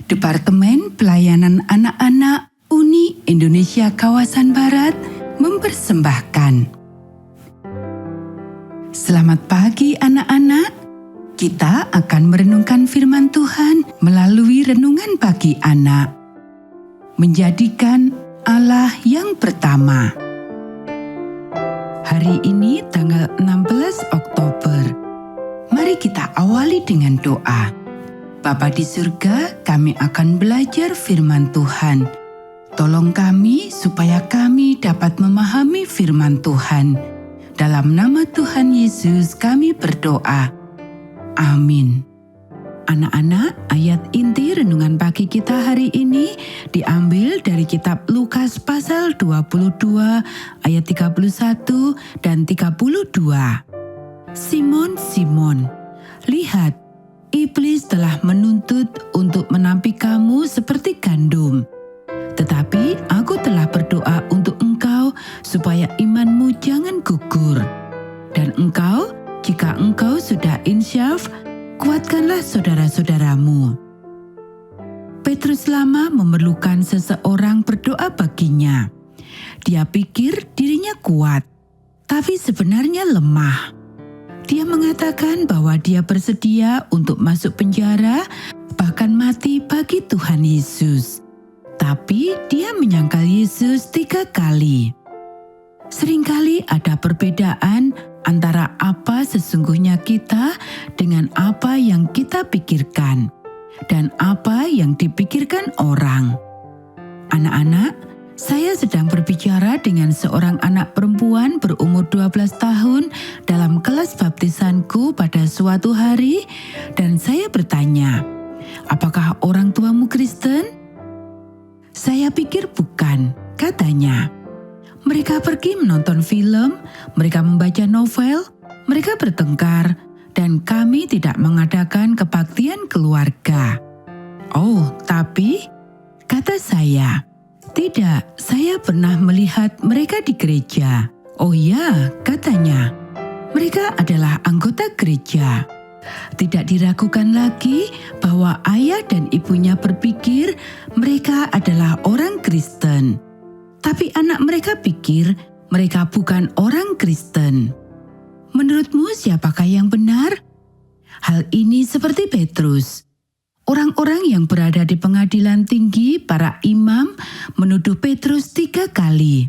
Departemen Pelayanan Anak-anak Uni Indonesia Kawasan Barat mempersembahkan. Selamat pagi anak-anak. Kita akan merenungkan firman Tuhan melalui renungan pagi anak. Menjadikan Allah yang pertama. Hari ini tanggal 16 Oktober. Mari kita awali dengan doa. Bapa di surga, kami akan belajar firman Tuhan. Tolong kami supaya kami dapat memahami firman Tuhan. Dalam nama Tuhan Yesus kami berdoa. Amin. Anak-anak, ayat inti renungan pagi kita hari ini diambil dari kitab Lukas pasal 22 ayat 31 dan 32. Simon, Simon, lihat, iblis telah menuntut untuk menampik kamu seperti gandum. Tetapi aku telah berdoa untuk engkau supaya imanmu jangan gugur. Dan engkau, jika engkau sudah insyaf, kuatkanlah saudara-saudaramu. Petrus lama memerlukan seseorang berdoa baginya. Dia pikir dirinya kuat, tapi sebenarnya lemah. Dia mengatakan bahwa dia bersedia untuk masuk penjara, bahkan mati bagi Tuhan Yesus. Tapi dia menyangkal Yesus 3 kali. Seringkali ada perbedaan antara apa sesungguhnya kita dengan apa yang kita pikirkan, dan apa yang dipikirkan orang. Anak-anak, saya sedang berbicara dengan seorang anak perempuan berumur 12 tahun dalam kelas baptisanku pada suatu hari, dan saya bertanya, "Apakah orang tuamu Kristen?" "Saya pikir bukan," katanya. "Mereka pergi menonton film, mereka membaca novel, mereka bertengkar, dan kami tidak mengadakan kebaktian keluarga." "Oh, tapi," kata saya, "tidak, saya pernah melihat mereka di gereja." "Oh ya," katanya, "mereka adalah anggota gereja." Tidak diragukan lagi bahwa ayah dan ibunya berpikir mereka adalah orang Kristen. Tapi anak mereka pikir mereka bukan orang Kristen. Menurutmu siapakah yang benar? Hal ini seperti Petrus. Orang-orang yang berada di pengadilan tinggi, para imam, menuduh Petrus 3 kali.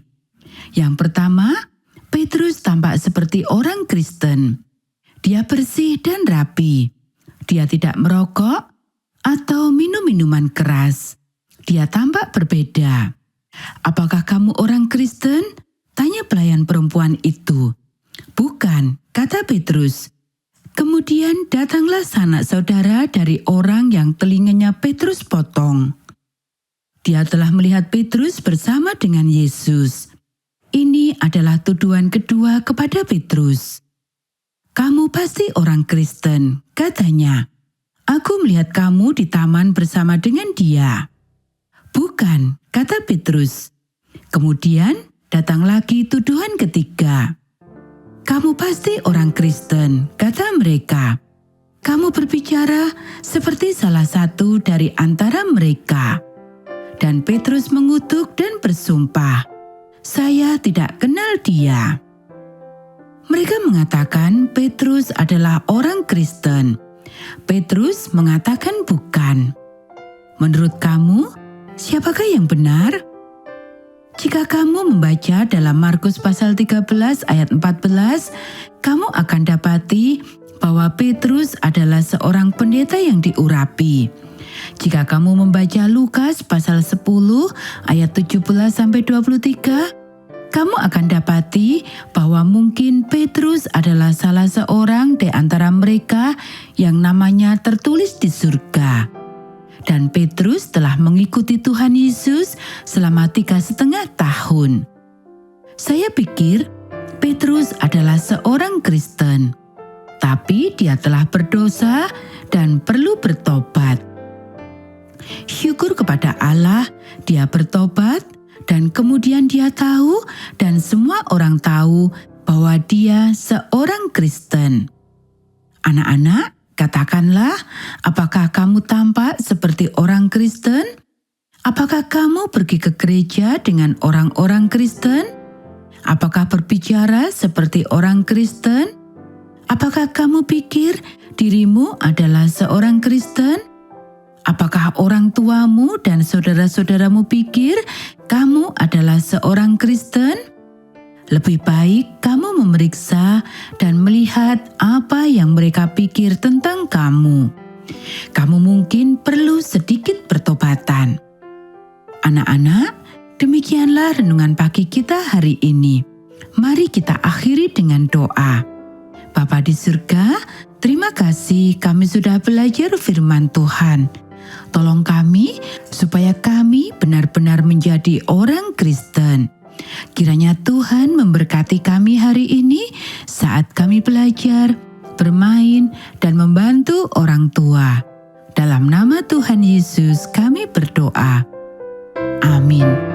Yang pertama, Petrus tampak seperti orang Kristen. Dia bersih dan rapi. Dia tidak merokok atau minum minuman keras. Dia tampak berbeda. "Apakah kamu orang Kristen?" tanya pelayan perempuan itu. "Bukan," kata Petrus. Kemudian datanglah sanak saudara dari orang yang telinganya Petrus potong. Dia telah melihat Petrus bersama dengan Yesus. Ini adalah tuduhan kedua kepada Petrus. "Kamu pasti orang Kristen," katanya. "Aku melihat kamu di taman bersama dengan dia." "Bukan," kata Petrus. Kemudian datang lagi tuduhan ketiga. "Kamu pasti orang Kristen," kata mereka. "Kamu berbicara seperti salah satu dari antara mereka." Dan Petrus mengutuk dan bersumpah, "Saya tidak kenal dia." Mereka mengatakan Petrus adalah orang Kristen. Petrus mengatakan bukan. Menurut kamu, siapakah yang benar? Jika kamu membaca dalam Markus pasal 13 ayat 14, kamu akan dapati bahwa Petrus adalah seorang pendeta yang diurapi. Jika kamu membaca Lukas pasal 10 ayat 17-23, kamu akan dapati bahwa mungkin Petrus adalah salah seorang di antara mereka yang namanya tertulis di surga. Dan Petrus telah mengikuti Tuhan Yesus selama 3,5 tahun. Saya pikir Petrus adalah seorang Kristen, tapi dia telah berdosa dan perlu bertobat. Syukur kepada Allah, dia bertobat, dan kemudian dia tahu dan semua orang tahu bahwa dia seorang Kristen. Anak-anak, Katakanlah, apakah kamu tampak seperti orang Kristen? Apakah kamu pergi ke gereja dengan orang-orang Kristen? Apakah berbicara seperti orang Kristen? Apakah kamu pikir dirimu adalah seorang Kristen? Apakah orang tuamu dan saudara-saudaramu pikir kamu adalah seorang Kristen? Lebih baik kamu memeriksa dan melihat apa yang mereka pikir tentang kamu. Kamu mungkin perlu sedikit pertobatan. Anak-anak, demikianlah renungan pagi kita hari ini. Mari kita akhiri dengan doa. Bapa di surga, terima kasih kami sudah belajar firman Tuhan. Tolong kami supaya kami benar-benar menjadi orang Kristen. Kiranya Tuhan memberkati kami hari ini saat kami belajar, bermain, dan membantu orang tua. Dalam nama Tuhan Yesus kami berdoa. Amin.